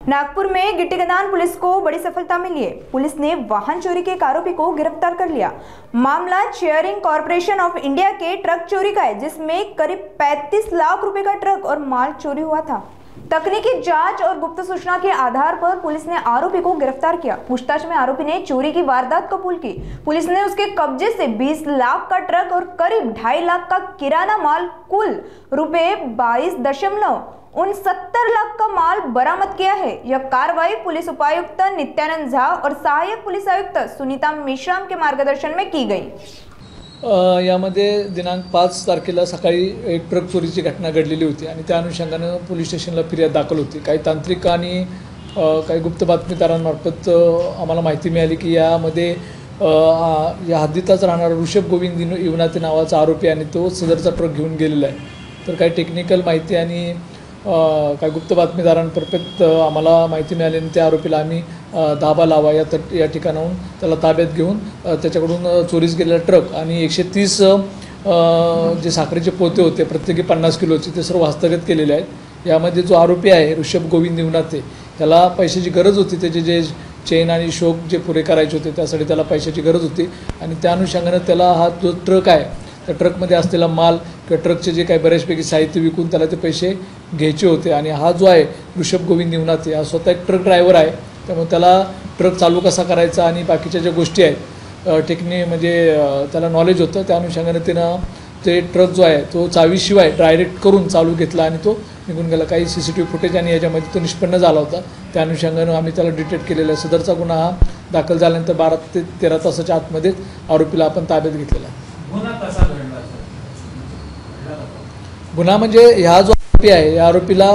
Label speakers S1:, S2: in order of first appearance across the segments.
S1: नागपुर में गिट्टीगदान पुलिस को बड़ी सफलता मिली है। पुलिस ने वाहन चोरी के एक आरोपी को गिरफ्तार कर लिया। मामला sharing corporation of India K truck चोरी का है, जिसमें करीब 35 लाख रुपए का ट्रक और माल चोरी हुआ था। तकनीकी जांच और गुप्त सूचना के आधार पर पुलिस ने आरोपी को गिरफ्तार किया। पूछताछ में आरोपी ने चोरी की वारदात कबूल की। पुलिस ने उसके कब्जे से 20 लाख का ट्रक और करीब 2.5 लाख का किराना माल, कुल रुपए 22.69 लाख का माल बरामद किया है। यह कार्रवाई पुलिस उपायुक्त नित्यानंद झा और सहायक पुलिस आयुक्त सुनीता मेश्राम के मार्गदर्शन में की गई।
S2: यामध्ये दिनांक 5 तारखेला सकाळी एक ट्रक चोरीची घटना घडलेली होती आणि त्या अनुषंगाने पोलीस स्टेशनला फिर्याद दाखल होती। काही तांत्रिक आणि काही गुप्त बातमीदारांमार्फत आम्हाला माहिती मिळाली की यामध्ये या हद्दीतच राहणारा ऋषभ गोविंद युवनाते नावाचा आरोपी आणि तो सदरचा ट्रक घेऊन गेलेला आहे। तर काही टेक्निकल माहिती आणि काही गुप्त बातमीदारांमार्फत आम्हाला माहिती मिळाली आणि त्या आरोपीला आम्ही धाबा लावा या ठिकाणाहून त्याला ताब्यात घेऊन त्याच्याकडून चोरीस गेलेला ट्रक आणि 130 जे साखरेचे पोते होते प्रत्येकी 50 किलोचे ते सर्व हस्तगत केलेले आहेत। यामध्ये जो आरोपी आहे ऋषभ गोविंद युवनाते त्याला पैशाची गरज होती, त्याचे जे चेन आणि शोक जे पुरे करायचे होते त्यासाठी त्याला पैशाची गरज होती आणि त्या अनुषंगाने त्याला हा जो ट्रक आहे त्या ट्रकमध्ये असलेला माल किंवा ट्रकचे जे काही बऱ्याचपैकी साहित्य विकून त्याला ते पैसे घ्यायचे होते। आणि हा जो आहे ऋषभ गोविंद युवनाते हा स्वतः एक ट्रक ड्रायव्हर आहे, त्यामुळे त्याला ट्रक चालू कसा करायचा आणि बाकीच्या ज्या गोष्टी आहेत म्हणजे त्याला नॉलेज होतं। त्या अनुषंगाने त्यानं ते ट्रक जो आहे तो चावीशिवाय डायरेक्ट करून चालू घेतला आणि तो निघून गेला। काही CCTV फुटेज आणि याच्यामध्ये तो निष्पन्न झाला होता। त्या अनुषंगाने आम्ही त्याला डिटेक्ट केलेला आहे। सदरचा गुन्हा हा दाखल झाल्यानंतर 12 ते 13 तासाच्या आतमध्ये आरोपीला आपण ताब्यात घेतलेला आहे। गुन्हा म्हणजे ह्या जो आरोपी आहे या आरोपीला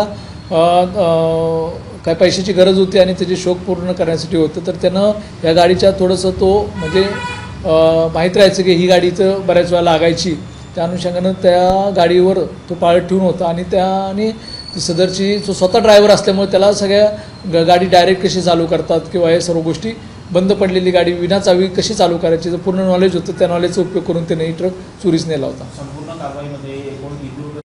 S2: काय पैशाची गरज होती आणि त्याचे शौक पूर्ण करण्यासाठी होतं। तर त्यानं या गाडीच्या थोडंसं तो म्हणजे माहीत राहायचं की ही गाडी तर बऱ्याच वेळा लागायची, त्या अनुषंगानं त्या गाडीवर तो पाळत ठेवून होता आणि त्याने सदरची जो स्वतः ड्रायव्हर असल्यामुळे त्याला सगळ्या गाडी डायरेक्ट कशी चालू करतात किंवा हे सर्व गोष्टी, बंद पडलेली गाडी विना चावी कशी चालू करायची जर पूर्ण नॉलेज होतं, त्या नॉलेजचा उपयोग करून त्याने ही ट्रक चोरीस नेला होता।
S3: संपूर्ण कारवाईमध्ये एकूण किती